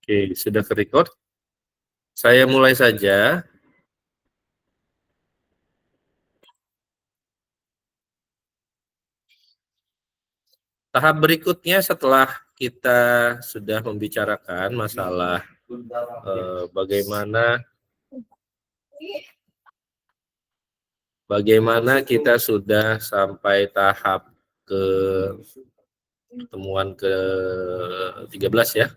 Oke, sudah ke-record. Saya mulai saja. Tahap berikutnya setelah kita sudah membicarakan masalah bagaimana kita sudah sampai tahap ke pertemuan ke-13 ya.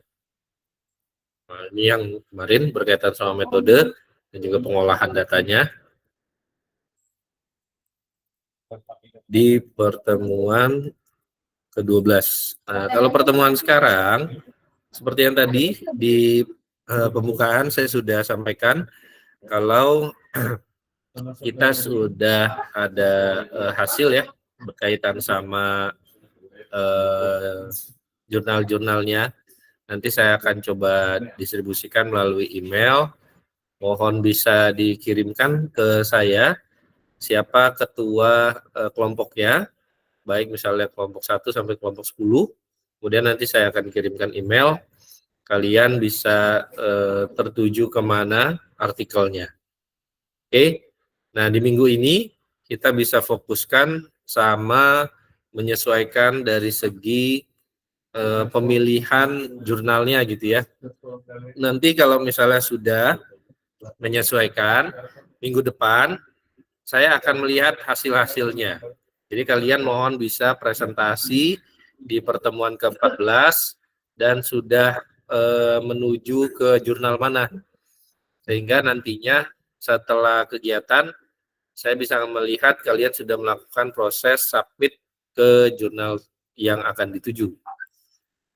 Nah, ini yang kemarin berkaitan sama metode dan juga pengolahan datanya. Di pertemuan ke-12. Nah, kalau pertemuan sekarang, seperti yang tadi di pembukaan saya sudah sampaikan, kalau kita sudah ada hasil ya, berkaitan sama jurnal-jurnalnya. Nanti saya akan coba distribusikan melalui email. Mohon bisa dikirimkan ke saya siapa ketua kelompoknya, baik misalnya kelompok 1 sampai kelompok 10. Kemudian nanti saya akan kirimkan email, kalian bisa tertuju kemana artikelnya. Oke, nah di minggu ini kita bisa fokuskan sama menyesuaikan dari segi pemilihan jurnalnya gitu ya. Nanti kalau misalnya sudah menyesuaikan, minggu depan saya akan melihat hasil-hasilnya. Jadi kalian mohon bisa presentasi di pertemuan ke-14 dan sudah menuju ke jurnal mana. Sehingga nantinya setelah kegiatan saya bisa melihat kalian sudah melakukan proses submit ke jurnal yang akan dituju.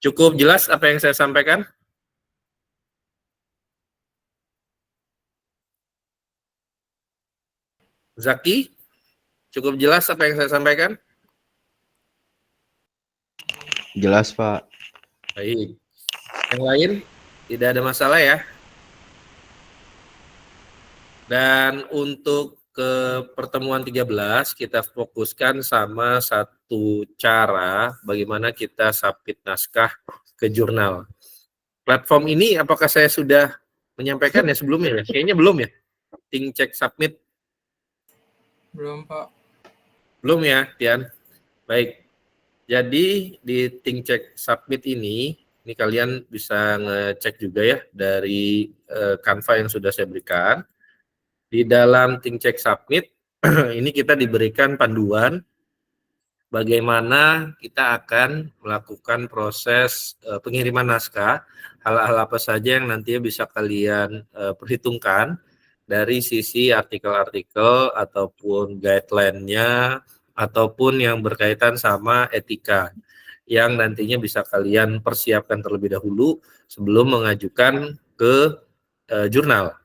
Cukup jelas apa yang saya sampaikan? Zaki, cukup jelas apa yang saya sampaikan? Jelas, Pak. Baik. Yang lain tidak ada masalah ya. Dan untuk ke pertemuan 13 kita fokuskan sama satu cara bagaimana kita submit naskah ke jurnal. Platform ini apakah saya sudah menyampaikan ya sebelumnya ya? Kayaknya belum ya. Think Check Submit. Belum, Pak. Belum ya, Tian. Baik. Jadi di Think Check Submit ini kalian bisa ngecek juga ya dari Canva yang sudah saya berikan. Di dalam Think Check Submit ini kita diberikan panduan bagaimana kita akan melakukan proses pengiriman naskah, hal-hal apa saja yang nantinya bisa kalian perhitungkan dari sisi artikel-artikel ataupun guideline-nya ataupun yang berkaitan sama etika yang nantinya bisa kalian persiapkan terlebih dahulu sebelum mengajukan ke jurnal.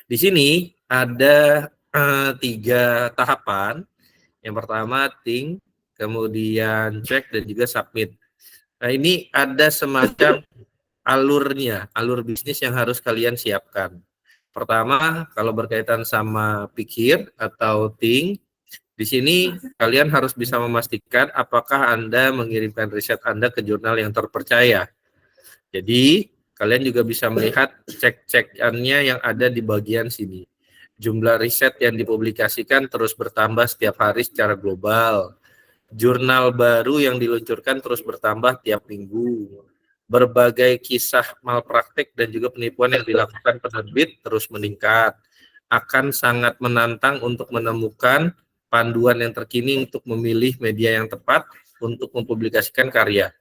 Di sini ada 3 tahapan. Yang pertama think, kemudian check, dan juga submit. Nah ini ada semacam alurnya, alur bisnis yang harus kalian siapkan. Pertama, kalau berkaitan sama pikir atau think, di sini kalian harus bisa memastikan apakah Anda mengirimkan riset Anda ke jurnal yang terpercaya. Jadi, kalian juga bisa melihat cek-cekannya yang ada di bagian sini. Jumlah riset yang dipublikasikan terus bertambah setiap hari secara global. Jurnal baru yang diluncurkan terus bertambah tiap minggu. Berbagai kisah malpraktik dan juga penipuan yang dilakukan penerbit terus meningkat. Akan sangat menantang untuk menemukan panduan yang terkini untuk memilih media yang tepat untuk mempublikasikan karya.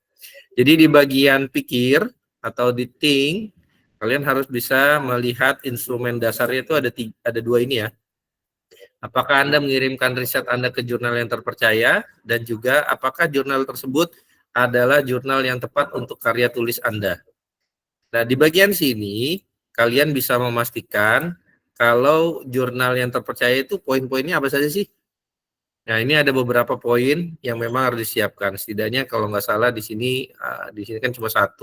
Jadi di bagian pikir atau di think, kalian harus bisa melihat instrumen dasarnya itu ada 2 ini ya. Apakah Anda mengirimkan riset Anda ke jurnal yang terpercaya, dan juga apakah jurnal tersebut adalah jurnal yang tepat untuk karya tulis Anda. Nah, di bagian sini, kalian bisa memastikan kalau jurnal yang terpercaya itu poin-poinnya apa saja sih? Nah, ini ada beberapa poin yang memang harus disiapkan. Setidaknya kalau nggak salah di sini kan cuma 1.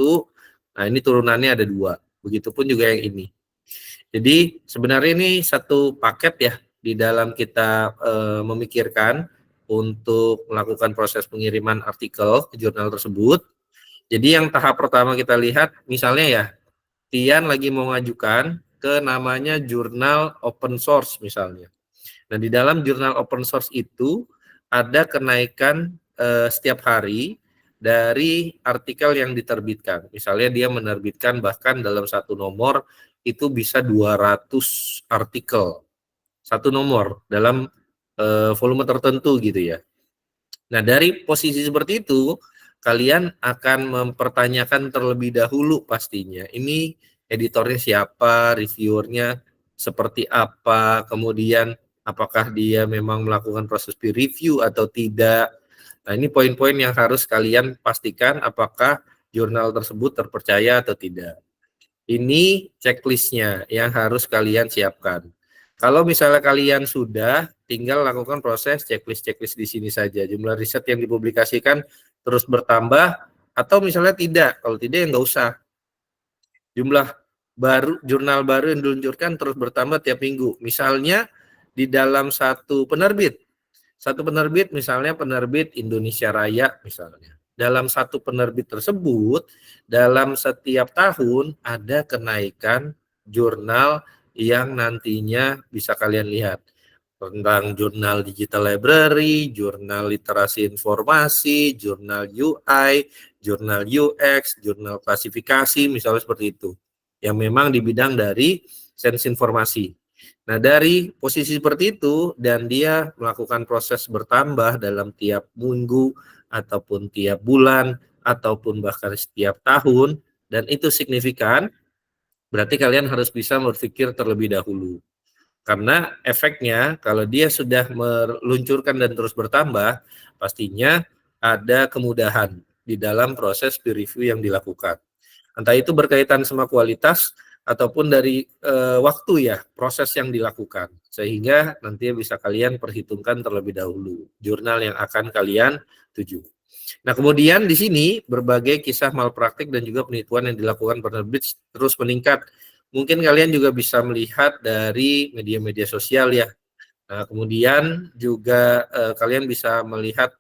Nah, ini turunannya ada 2. Begitupun juga yang ini. Jadi sebenarnya ini satu paket ya di dalam kita memikirkan untuk melakukan proses pengiriman artikel ke jurnal tersebut. Jadi yang tahap pertama kita lihat misalnya ya, Tian lagi mau ngajukan ke namanya jurnal open source misalnya. Nah, di dalam jurnal open source itu ada kenaikan setiap hari dari artikel yang diterbitkan. Misalnya dia menerbitkan bahkan dalam satu nomor itu bisa 200 artikel. Satu nomor dalam volume tertentu gitu ya. Nah, dari posisi seperti itu, kalian akan mempertanyakan terlebih dahulu pastinya. Ini editornya siapa, reviewernya seperti apa, kemudian apakah dia memang melakukan proses peer review atau tidak. Nah, ini poin-poin yang harus kalian pastikan apakah jurnal tersebut terpercaya atau tidak. Ini checklistnya yang harus kalian siapkan. Kalau misalnya kalian sudah, tinggal lakukan proses checklist di sini saja. Jumlah riset yang dipublikasikan terus bertambah, atau misalnya tidak. Kalau tidak, ya nggak usah. Jumlah jurnal baru yang diluncurkan terus bertambah tiap minggu. Misalnya di dalam satu penerbit misalnya penerbit Indonesia Raya misalnya. Dalam satu penerbit tersebut, dalam setiap tahun ada kenaikan jurnal yang nantinya bisa kalian lihat. Tentang jurnal digital library, jurnal literasi informasi, jurnal UI, jurnal UX, jurnal klasifikasi, misalnya seperti itu. Yang memang di bidang dari sains informasi. Nah, dari posisi seperti itu dan dia melakukan proses bertambah dalam tiap minggu ataupun tiap bulan ataupun bahkan setiap tahun dan itu signifikan, berarti kalian harus bisa berpikir terlebih dahulu. Karena efeknya kalau dia sudah meluncurkan dan terus bertambah, pastinya ada kemudahan di dalam proses peer review yang dilakukan. Entah itu berkaitan sama kualitas ataupun dari waktu ya, proses yang dilakukan. Sehingga nanti bisa kalian perhitungkan terlebih dahulu jurnal yang akan kalian tuju. Nah, kemudian di sini berbagai kisah malpraktik dan juga penipuan yang dilakukan penerbit terus meningkat. Mungkin kalian juga bisa melihat dari media-media sosial ya. Nah, kemudian juga kalian bisa melihat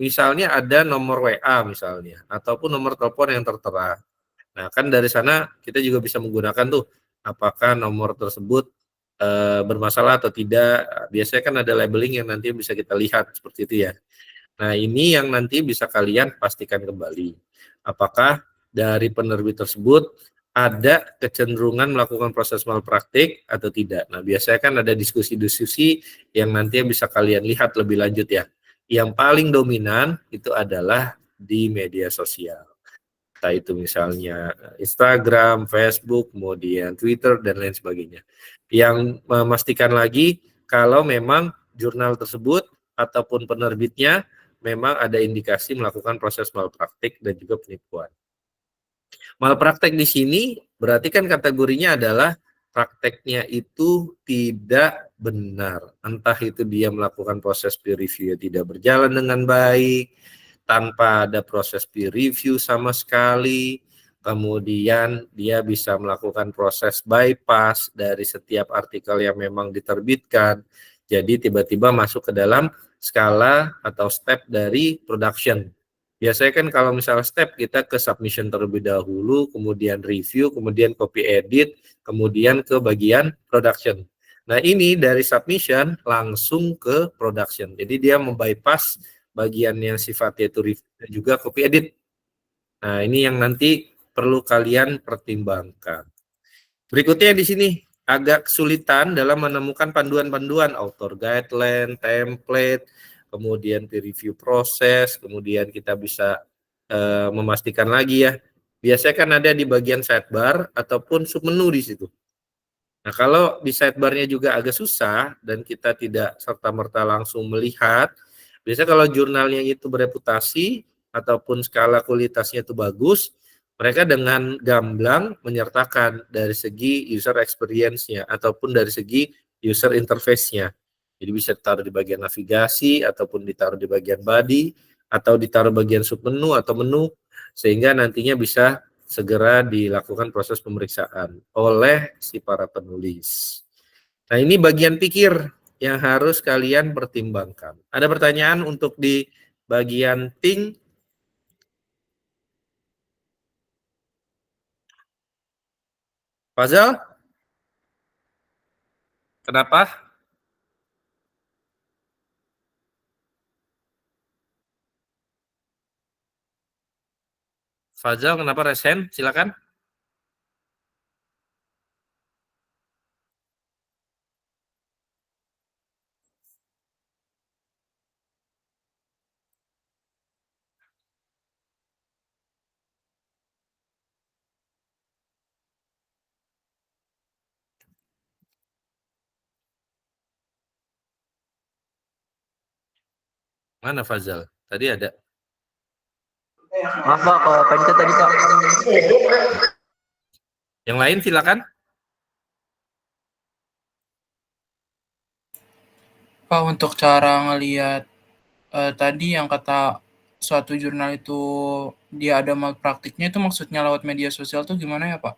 misalnya ada nomor WA misalnya ataupun nomor telepon yang tertera. Nah, kan dari sana kita juga bisa menggunakan tuh apakah nomor tersebut bermasalah atau tidak. Biasanya kan ada labeling yang nanti bisa kita lihat seperti itu ya. Nah, ini yang nanti bisa kalian pastikan kembali. Apakah dari penerbit tersebut ada kecenderungan melakukan proses malpraktik atau tidak. Nah, biasanya kan ada diskusi-diskusi yang nanti bisa kalian lihat lebih lanjut ya. Yang paling dominan itu adalah di media sosial. Entah itu misalnya Instagram, Facebook, kemudian Twitter, dan lain sebagainya. Yang memastikan lagi kalau memang jurnal tersebut ataupun penerbitnya memang ada indikasi melakukan proses malpraktik dan juga penipuan. Malpraktik di sini berarti kan kategorinya adalah prakteknya itu tidak benar. Entah itu dia melakukan proses peer review tidak berjalan dengan baik, tanpa ada proses peer review sama sekali, kemudian dia bisa melakukan proses bypass dari setiap artikel yang memang diterbitkan, jadi tiba-tiba masuk ke dalam skala atau step dari production. Biasanya kan kalau misalnya step kita ke submission terlebih dahulu, kemudian review, kemudian copy edit, kemudian ke bagian production. Nah, ini dari submission langsung ke production. Jadi dia membypass bagian yang sifatnya itu review dan juga copy edit. Nah, ini yang nanti perlu kalian pertimbangkan. Berikutnya di sini agak kesulitan dalam menemukan panduan-panduan author guideline, template, kemudian peer review proses, kemudian kita bisa memastikan lagi ya. Biasanya kan ada di bagian sidebar ataupun submenu di situ. Nah, kalau di sidebarnya juga agak susah dan kita tidak serta-merta langsung melihat, biasanya kalau jurnalnya itu bereputasi ataupun skala kualitasnya itu bagus, mereka dengan gamblang menyertakan dari segi user experience-nya ataupun dari segi user interface-nya. Jadi bisa ditaruh di bagian navigasi ataupun ditaruh di bagian body atau ditaruh bagian submenu atau menu sehingga nantinya bisa segera dilakukan proses pemeriksaan oleh si para penulis. Nah, ini bagian pikir yang harus kalian pertimbangkan. Ada pertanyaan untuk di bagian think? . Fazal? Kenapa? Fazal kenapa resen? Silakan. Mana Fazal? Tadi ada. Maaf Pak, kalau pencet tadi Pak. Yang lain silakan. Pak, untuk cara ngelihat tadi yang kata suatu jurnal itu dia ada malpraktiknya itu maksudnya lewat media sosial tuh gimana ya Pak?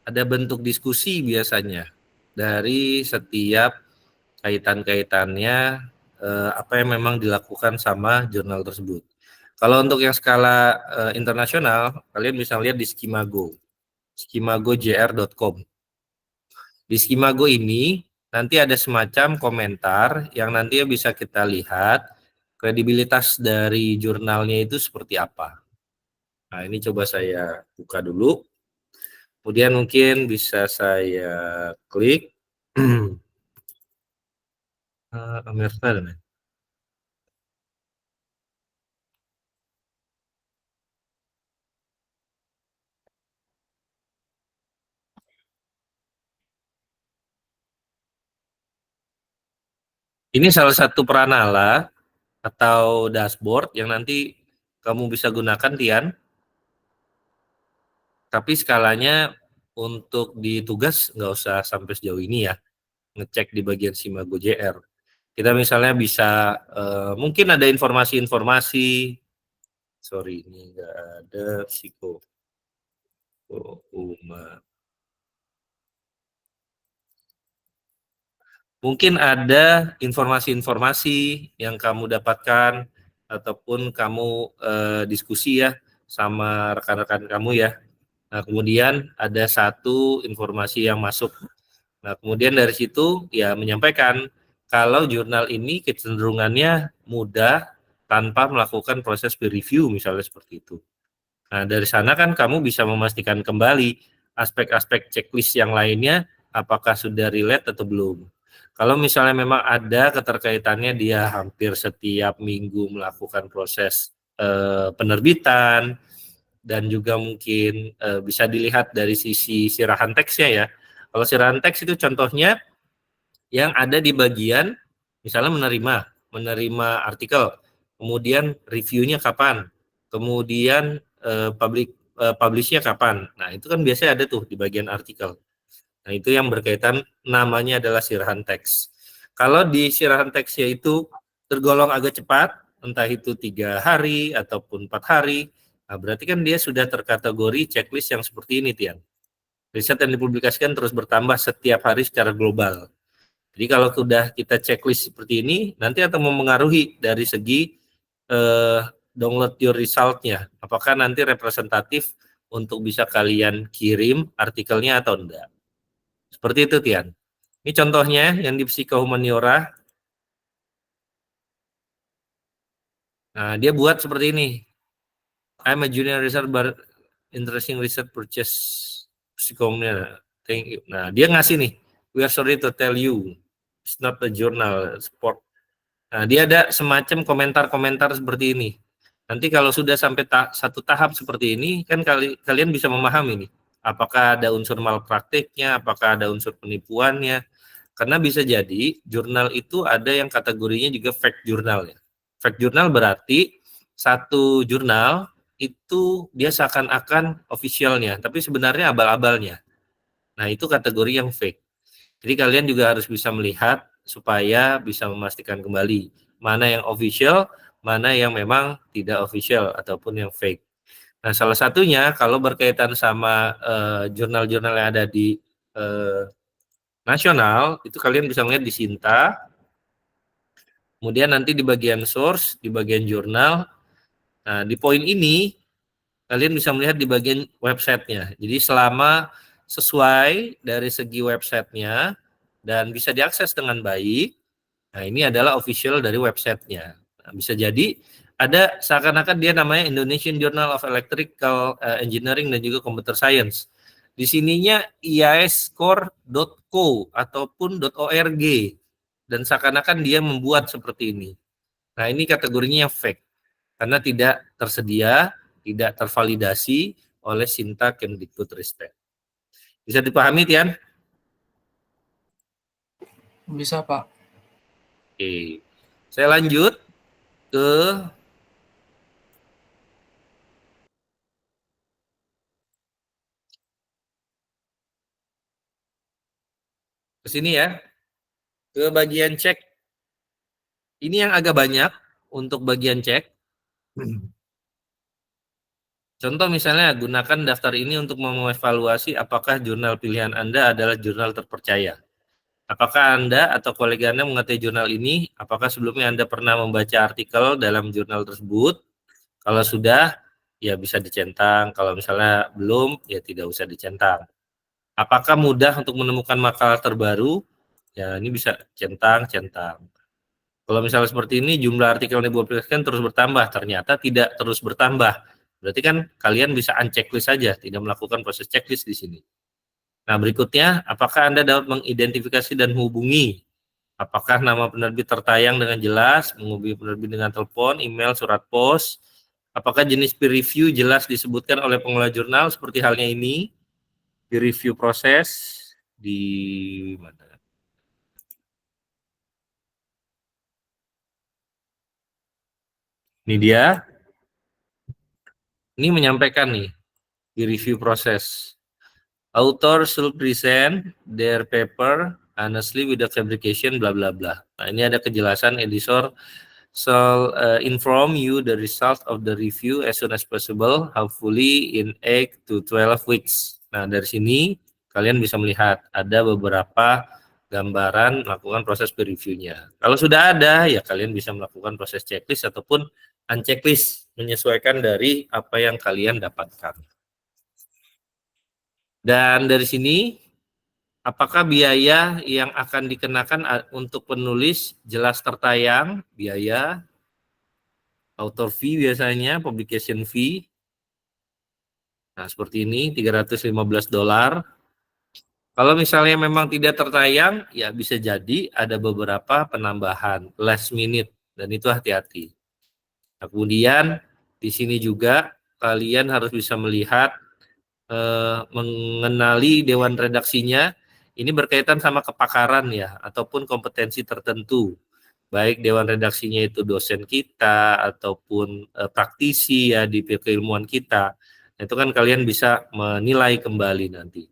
Ada bentuk diskusi biasanya dari setiap kaitan-kaitannya apa yang memang dilakukan sama jurnal tersebut. Kalau untuk yang skala internasional, kalian bisa lihat di Skimago, skimagojr.com. Di Skimago ini nanti ada semacam komentar yang nanti bisa kita lihat kredibilitas dari jurnalnya itu seperti apa. Nah, ini coba saya buka dulu. Kemudian mungkin bisa saya klik. Amerta. Ini salah satu peranala atau dashboard yang nanti kamu bisa gunakan, Tian. Tapi skalanya untuk di tugas nggak usah sampai sejauh ini ya. Ngecek di bagian Simago JR. Kita misalnya bisa, mungkin ada informasi-informasi. Sorry, ini nggak ada psiko. Mungkin ada informasi-informasi yang kamu dapatkan ataupun kamu diskusi ya sama rekan-rekan kamu ya. Nah, kemudian ada satu informasi yang masuk. Nah, kemudian dari situ ya menyampaikan kalau jurnal ini kecenderungannya mudah tanpa melakukan proses peer review misalnya seperti itu. Nah, dari sana kan kamu bisa memastikan kembali aspek-aspek checklist yang lainnya apakah sudah relate atau belum. Kalau misalnya memang ada keterkaitannya dia hampir setiap minggu melakukan proses penerbitan dan juga mungkin bisa dilihat dari sisi sirahan teksnya ya. Kalau sirahan teks itu contohnya yang ada di bagian misalnya menerima artikel, kemudian reviewnya kapan, kemudian publishnya kapan. Nah, itu kan biasanya ada tuh di bagian artikel. Nah, itu yang berkaitan namanya adalah sirahan teks. Kalau di sirahan teksnya itu tergolong agak cepat, entah itu 3 hari ataupun 4 hari, nah berarti kan dia sudah terkategori checklist yang seperti ini, Tian. Riset yang dipublikasikan terus bertambah setiap hari secara global. Jadi kalau sudah kita checklist seperti ini, nanti akan mempengaruhi dari segi download your result-nya. Apakah nanti representatif untuk bisa kalian kirim artikelnya atau enggak. Seperti itu, Tian. Ini contohnya yang di psikohumaniora. Nah, dia buat seperti ini. I'm a junior researcher but interesting research purchase psikohumaniora. Thank you. Nah, dia ngasih nih. We are sorry to tell you, it's not a journal, sport. Nah, dia ada semacam komentar-komentar seperti ini. Nanti kalau sudah sampai satu tahap seperti ini, kan kalian bisa memahami nih, apakah ada unsur malpraktiknya, apakah ada unsur penipuannya. Karena bisa jadi jurnal itu ada yang kategorinya juga fake jurnal ya. Fake jurnal berarti satu jurnal itu dia seakan-akan officialnya, tapi sebenarnya abal-abalnya. Nah, itu kategori yang fake. Jadi kalian juga harus bisa melihat supaya bisa memastikan kembali mana yang official, mana yang memang tidak official ataupun yang fake. Nah, salah satunya kalau berkaitan sama jurnal-jurnal yang ada di nasional, itu kalian bisa melihat di Sinta. Kemudian nanti di bagian source, di bagian jurnal. Nah, di poin ini kalian bisa melihat di bagian websitenya. Jadi selama sesuai dari segi websitenya dan bisa diakses dengan baik. Nah, ini adalah official dari websitenya. Nah, bisa jadi ada seakan-akan dia namanya Indonesian Journal of Electrical Engineering dan juga Computer Science. Di sininya iascore.co ataupun .org dan seakan-akan dia membuat seperti ini. Nah, ini kategorinya fake karena tidak tersedia, tidak tervalidasi oleh Sinta Kemdikbudristek. Bisa dipahami, Tian? Bisa, Pak. Oke. Saya lanjut ke sini ya. Ke bagian cek. Ini yang agak banyak untuk bagian cek. Contoh misalnya gunakan daftar ini untuk mengevaluasi apakah jurnal pilihan Anda adalah jurnal terpercaya. Apakah Anda atau kolega Anda mengetahui jurnal ini? Apakah sebelumnya Anda pernah membaca artikel dalam jurnal tersebut? Kalau sudah, ya bisa dicentang. Kalau misalnya belum, ya tidak usah dicentang. Apakah mudah untuk menemukan makalah terbaru? Ya, ini bisa centang. Kalau misalnya seperti ini, jumlah artikel yang dipublikasikan terus bertambah. Ternyata tidak terus bertambah. Berarti kan kalian bisa unchecklist saja, tidak melakukan proses checklist di sini. Nah, berikutnya, apakah Anda dapat mengidentifikasi dan menghubungi? Apakah nama penerbit tertayang dengan jelas, menghubungi penerbit dengan telepon, email, surat pos? Apakah jenis peer review jelas disebutkan oleh pengelola jurnal seperti halnya ini? Peer review proses di mana? Ini dia. Ini menyampaikan nih di review proses. Author should present their paper honestly without fabrication bla bla bla. Nah, ini ada kejelasan editor shall inform you the result of the review as soon as possible, hopefully in 8 to 12 weeks. Nah, dari sini kalian bisa melihat ada beberapa gambaran melakukan proses peer review-nya. Kalau sudah ada, ya kalian bisa melakukan proses checklist ataupun unchecklist, menyesuaikan dari apa yang kalian dapatkan. Dan dari sini, apakah biaya yang akan dikenakan untuk penulis jelas tertayang, biaya, author fee biasanya, publication fee. Nah, seperti ini, $315. Kalau misalnya memang tidak tertayang, ya bisa jadi ada beberapa penambahan last minute, dan itu hati-hati. Nah, kemudian di sini juga kalian harus bisa melihat mengenali dewan redaksinya. Ini berkaitan sama kepakaran ya, ataupun kompetensi tertentu. Baik dewan redaksinya itu dosen kita ataupun praktisi ya di keilmuan kita. Itu kan kalian bisa menilai kembali nanti.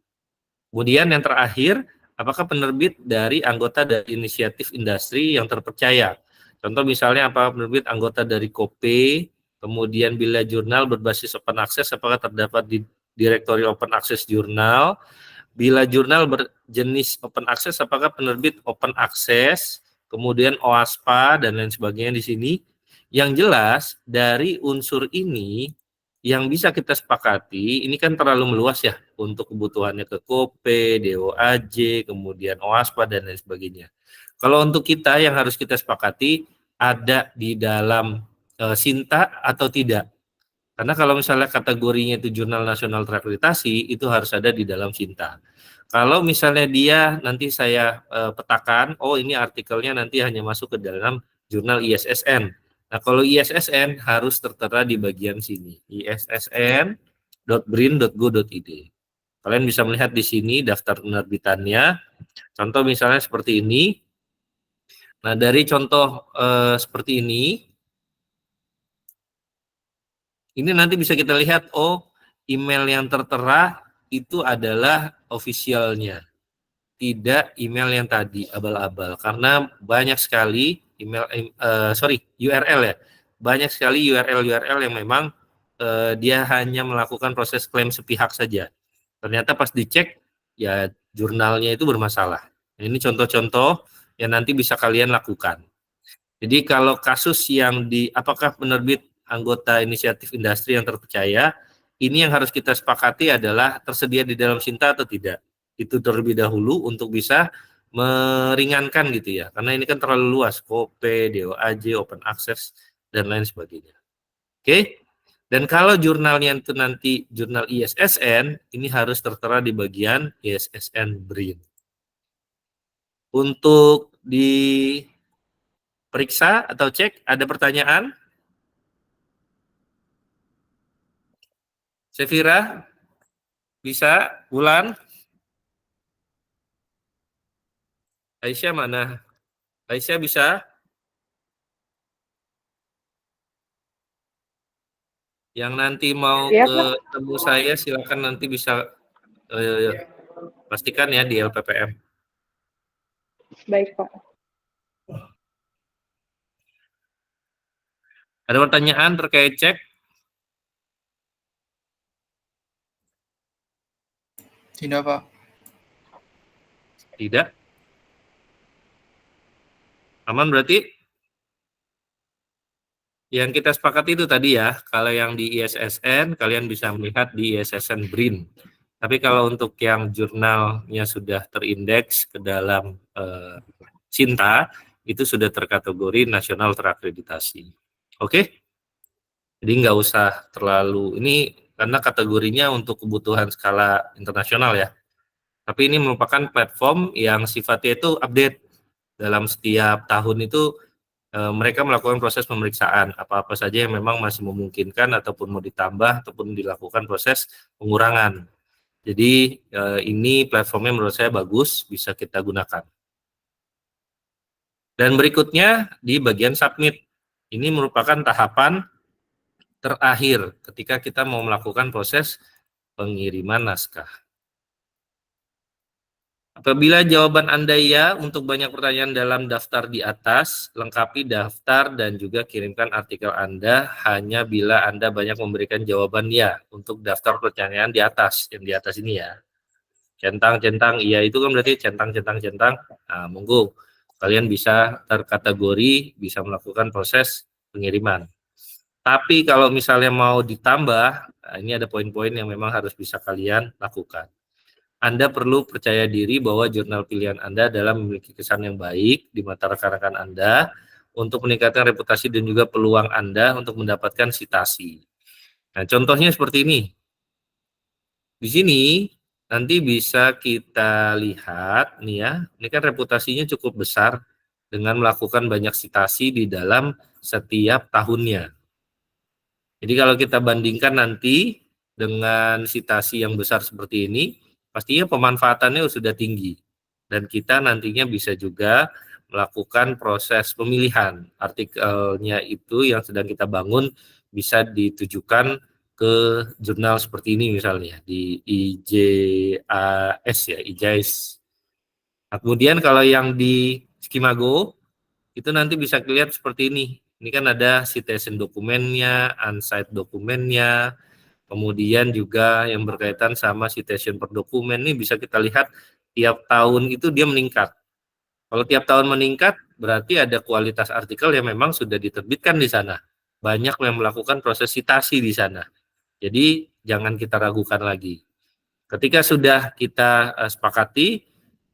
Kemudian yang terakhir, apakah penerbit dari anggota dari inisiatif industri yang terpercaya? Contoh misalnya apakah penerbit anggota dari KOPE, kemudian bila jurnal berbasis open access apakah terdapat di direktori open access jurnal, bila jurnal berjenis open access apakah penerbit open access, kemudian OASPA dan lain sebagainya di sini. Yang jelas dari unsur ini yang bisa kita sepakati, ini kan terlalu meluas ya untuk kebutuhannya ke KOPE, DOAJ, kemudian OASPA dan lain sebagainya. Kalau untuk kita yang harus kita sepakati ada di dalam Sinta atau tidak. Karena kalau misalnya kategorinya itu jurnal nasional terakreditasi, itu harus ada di dalam Sinta. Kalau misalnya dia nanti saya petakan, oh ini artikelnya nanti hanya masuk ke dalam jurnal ISSN. Nah, kalau ISSN harus tertera di bagian sini, issn.brin.go.id. Kalian bisa melihat di sini daftar penerbitannya. Contoh misalnya seperti ini. Nah, dari contoh seperti ini nanti bisa kita lihat, oh email yang tertera itu adalah officialnya, tidak email yang tadi abal-abal, karena banyak sekali URL ya, banyak sekali URL yang memang dia hanya melakukan proses klaim sepihak saja. Ternyata pas dicek ya jurnalnya itu bermasalah. Ini contoh-contoh yang nanti bisa kalian lakukan. Jadi kalau kasus yang apakah penerbit anggota inisiatif industri yang terpercaya, ini yang harus kita sepakati adalah tersedia di dalam Sinta atau tidak. Itu terlebih dahulu untuk bisa meringankan gitu ya, karena ini kan terlalu luas, Kope, DOAJ, Open Access, dan lain sebagainya. Oke, dan kalau jurnalnya itu nanti jurnal ISSN, ini harus tertera di bagian ISSN BRIN. Untuk diperiksa atau cek, ada pertanyaan? Sevira, bisa? Bulan? Aisyah mana? Aisyah bisa? Yang nanti mau Ya, ketemu saya silakan nanti bisa pastikan ya di LPPM. baik Pak. Ada pertanyaan terkait cek? Tidak, Pak. Tidak? Aman berarti? Yang kita sepakati itu tadi ya, kalau yang di ISSN kalian bisa melihat di ISSN BRIN. Tapi kalau untuk yang jurnalnya sudah terindeks ke dalam Sinta, itu sudah terkategori nasional terakreditasi. Oke? Jadi nggak usah terlalu, ini karena kategorinya untuk kebutuhan skala internasional ya. Tapi ini merupakan platform yang sifatnya itu update. Dalam setiap tahun itu mereka melakukan proses pemeriksaan apa-apa saja yang memang masih memungkinkan ataupun mau ditambah ataupun dilakukan proses pengurangan. Jadi ini platformnya menurut saya bagus, bisa kita gunakan. Dan berikutnya di bagian submit. Ini merupakan tahapan terakhir ketika kita mau melakukan proses pengiriman naskah. Apabila jawaban Anda ya untuk banyak pertanyaan dalam daftar di atas, lengkapi daftar dan juga kirimkan artikel Anda hanya bila Anda banyak memberikan jawaban ya untuk daftar pertanyaan di atas, yang di atas ini ya. Centang-centang, iya itu kan berarti centang-centang-centang. Nah, monggo kalian bisa terkategori, bisa melakukan proses pengiriman. Tapi kalau misalnya mau ditambah, nah ini ada poin-poin yang memang harus bisa kalian lakukan. Anda perlu percaya diri bahwa jurnal pilihan Anda adalah memiliki kesan yang baik di mata rekan-rekan Anda untuk meningkatkan reputasi dan juga peluang Anda untuk mendapatkan sitasi. Nah, contohnya seperti ini. Di sini nanti bisa kita lihat nih ya, ini kan reputasinya cukup besar dengan melakukan banyak sitasi di dalam setiap tahunnya. Jadi kalau kita bandingkan nanti dengan sitasi yang besar seperti ini, pastinya pemanfaatannya sudah tinggi. Dan kita nantinya bisa juga melakukan proses pemilihan. Artikelnya itu yang sedang kita bangun bisa ditujukan ke jurnal seperti ini misalnya, di IJAS ya, IJAS. Nah, kemudian kalau yang di Skimago, itu nanti bisa dilihat seperti ini. Ini kan ada citation dokumennya, unsigned dokumennya, kemudian juga yang berkaitan sama citation per dokumen ini bisa kita lihat tiap tahun itu dia meningkat. Kalau tiap tahun meningkat berarti ada kualitas artikel yang memang sudah diterbitkan di sana. Banyak yang melakukan proses citasi di sana. Jadi jangan kita ragukan lagi. Ketika sudah kita sepakati,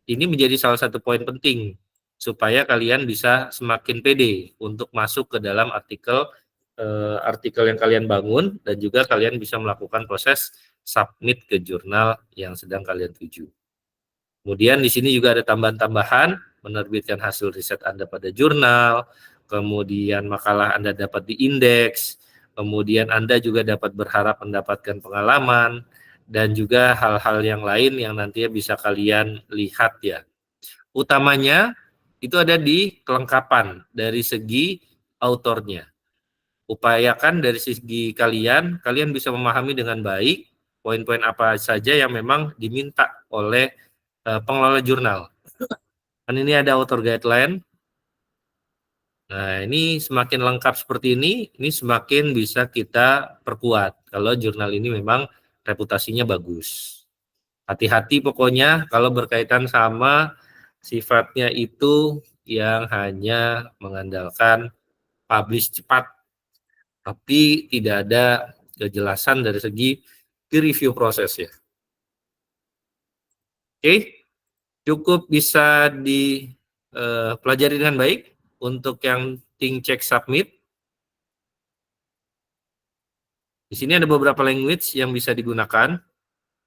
ini menjadi salah satu poin penting supaya kalian bisa semakin pede untuk masuk ke dalam artikel yang kalian bangun dan juga kalian bisa melakukan proses submit ke jurnal yang sedang kalian tuju. Kemudian di sini juga ada tambahan-tambahan, menerbitkan hasil riset Anda pada jurnal, kemudian makalah Anda dapat diindeks, kemudian Anda juga dapat berharap mendapatkan pengalaman, dan juga hal-hal yang lain yang nantinya bisa kalian lihat ya. Utamanya itu ada di kelengkapan dari segi autornya. Upayakan dari segi kalian bisa memahami dengan baik poin-poin apa saja yang memang diminta oleh pengelola jurnal. Kan ini ada author guideline. Nah, ini semakin lengkap seperti ini semakin bisa kita perkuat kalau jurnal ini memang reputasinya bagus. Hati-hati pokoknya kalau berkaitan sama sifatnya itu yang hanya mengandalkan publish cepat, tapi tidak ada kejelasan dari segi peer review proses ya. Oke, cukup bisa dipelajari dengan baik untuk yang think, check, submit. Di sini ada beberapa language yang bisa digunakan.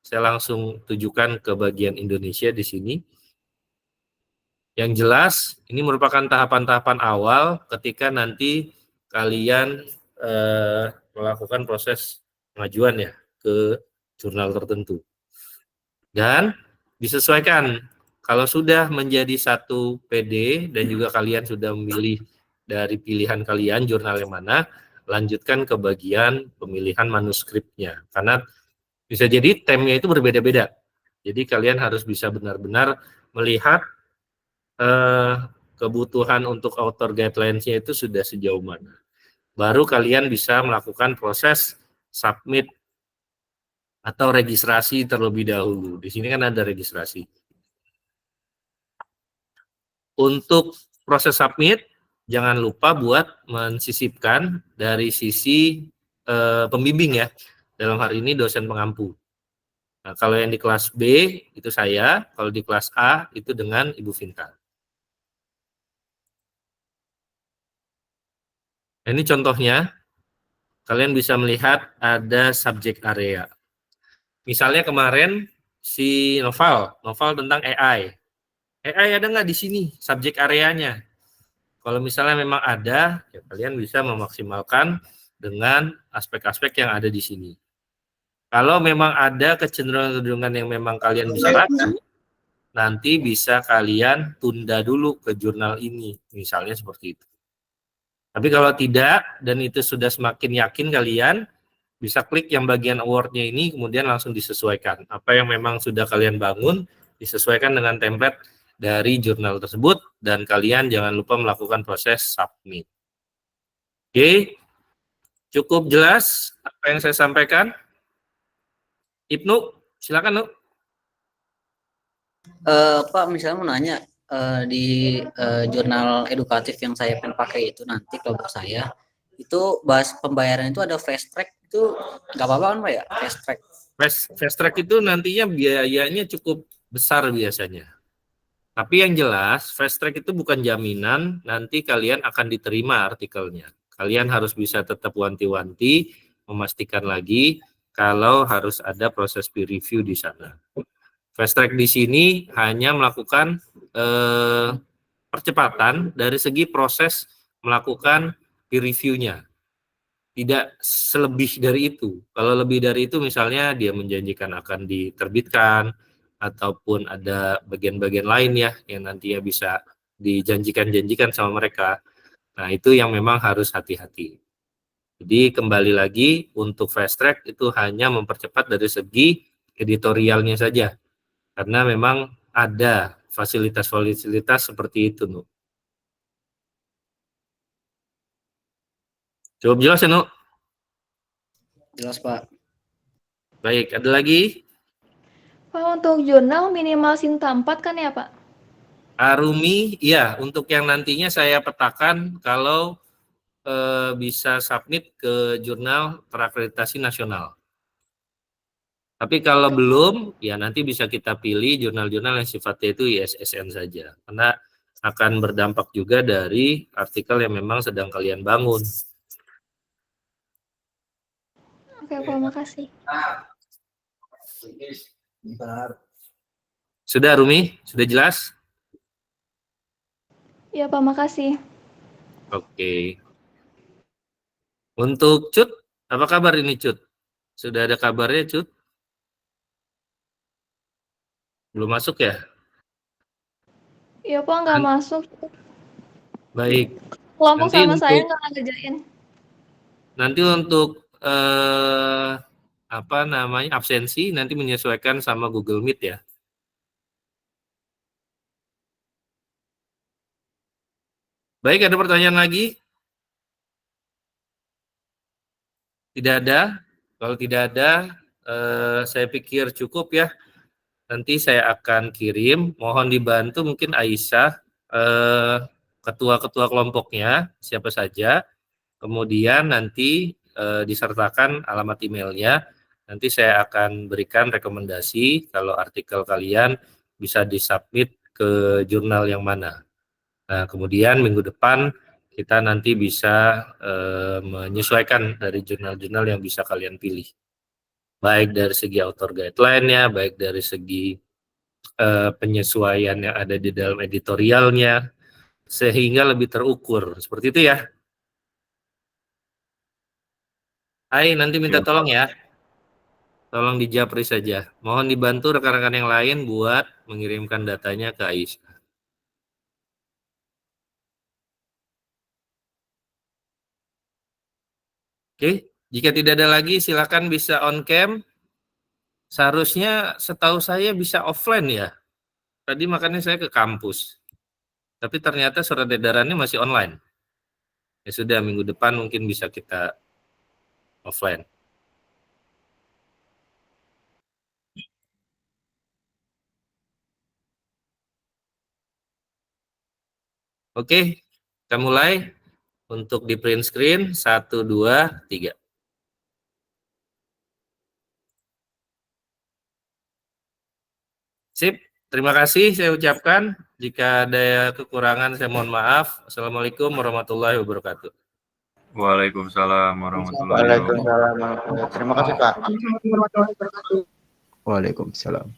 Saya langsung tujukan ke bagian Indonesia di sini. Yang jelas, ini merupakan tahapan-tahapan awal ketika nanti kalian melakukan proses pengajuan ya ke jurnal tertentu. Dan disesuaikan, kalau sudah menjadi satu PD dan juga kalian sudah memilih dari pilihan kalian jurnal yang mana, lanjutkan ke bagian pemilihan manuskripnya. Karena bisa jadi temanya itu berbeda-beda. Jadi kalian harus bisa benar-benar melihat kebutuhan untuk author guidelines-nya itu sudah sejauh mana. Baru kalian bisa melakukan proses submit atau registrasi terlebih dahulu. Di sini kan ada registrasi. Untuk proses submit, jangan lupa buat mensisipkan dari sisi pembimbing ya. Dalam hari ini dosen pengampu. Nah, kalau yang di kelas B itu saya, kalau di kelas A itu dengan Ibu Vinta. Nah, ini contohnya, kalian bisa melihat ada subject area. Misalnya kemarin si novel tentang AI. AI ada nggak di sini subject areanya? Kalau misalnya memang ada, ya kalian bisa memaksimalkan dengan aspek-aspek yang ada di sini. Kalau memang ada kecenderungan yang memang kalian bisa ragu, nanti bisa kalian tunda dulu ke jurnal ini, misalnya seperti itu. Tapi kalau tidak, dan itu sudah semakin yakin kalian, bisa klik yang bagian award-nya ini, kemudian langsung disesuaikan. Apa yang memang sudah kalian bangun, disesuaikan dengan template dari jurnal tersebut, dan kalian jangan lupa melakukan proses submit. Oke, cukup jelas apa yang saya sampaikan? Ibnu, silakan, Nu. Pak, misalnya mau nanya, di jurnal edukatif yang saya pengen pakai itu nanti kelompok saya, itu bahas pembayaran itu ada fast track, itu nggak apa-apa kan Pak ya, fast track? Fast track itu nantinya biayanya cukup besar biasanya. Tapi yang jelas, fast track itu bukan jaminan nanti kalian akan diterima artikelnya. Kalian harus bisa tetap wanti-wanti, memastikan lagi kalau harus ada proses peer review di sana. Fast track di sini hanya melakukan percepatan dari segi proses melakukan peer review-nya. Tidak selebih dari itu. Kalau lebih dari itu misalnya dia menjanjikan akan diterbitkan, ataupun ada bagian-bagian lain ya yang nantinya bisa dijanjikan sama mereka. Nah, itu yang memang harus hati-hati. Jadi kembali lagi untuk fast track itu hanya mempercepat dari segi editorialnya saja. Karena memang ada fasilitas-fasilitas seperti itu, Nu. Cukup jelas ya, Nu? Jelas Pak. Baik, ada lagi? Pak, untuk jurnal minimal Sinta 4 kan ya, Pak? Arumi, iya, untuk yang nantinya saya petakan kalau bisa submit ke jurnal terakreditasi nasional. Tapi kalau belum, ya nanti bisa kita pilih jurnal-jurnal yang sifatnya itu ISSN saja. Karena akan berdampak juga dari artikel yang memang sedang kalian bangun. Oke, Pak, makasih. Sudah, Rumi? Sudah jelas? Iya, Pak, makasih. Oke. Untuk Cut, apa kabar ini Cut? Sudah ada kabarnya Cut? Belum masuk ya? Iya, Pak, nggak masuk. Baik. Kelompok Nanti sama untuk- saya nggak ngerjain. Nanti untuk absensi nanti menyesuaikan sama Google Meet ya. Baik, ada pertanyaan lagi? Tidak ada. Kalau tidak ada, saya pikir cukup ya. Nanti saya akan kirim. Mohon dibantu mungkin Aisyah, ketua-ketua kelompoknya siapa saja. Kemudian nanti disertakan alamat emailnya. Nanti saya akan berikan rekomendasi kalau artikel kalian bisa disubmit ke jurnal yang mana. Nah, kemudian minggu depan kita nanti bisa menyesuaikan dari jurnal-jurnal yang bisa kalian pilih. Baik dari segi author guideline-nya, baik dari segi penyesuaian yang ada di dalam editorialnya, sehingga lebih terukur. Seperti itu ya. Hai, nanti minta tolong ya. Tolong di japri saja. Mohon dibantu rekan-rekan yang lain buat mengirimkan datanya ke Aisyah. Oke, jika tidak ada lagi silakan bisa on cam. Seharusnya setahu saya bisa offline ya. Tadi makanya saya ke kampus. Tapi ternyata surat edarannya masih online. Ya sudah, minggu depan mungkin bisa kita offline. Oke, kita mulai. Untuk di print screen, 1, 2, 3. Sip, terima kasih saya ucapkan. Jika ada kekurangan saya mohon maaf. Assalamualaikum warahmatullahi wabarakatuh. Waalaikumsalam warahmatullahi wabarakatuh. Waalaikumsalam warahmatullahi wabarakatuh. Terima kasih, Pak. Waalaikumsalam.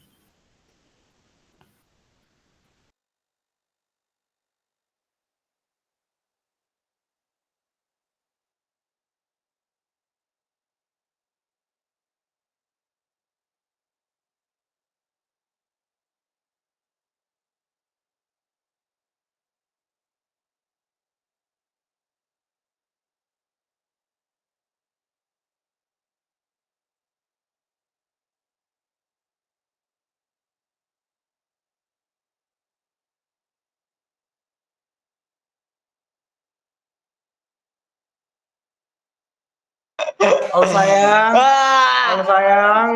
Halo sayang. Halo sayang.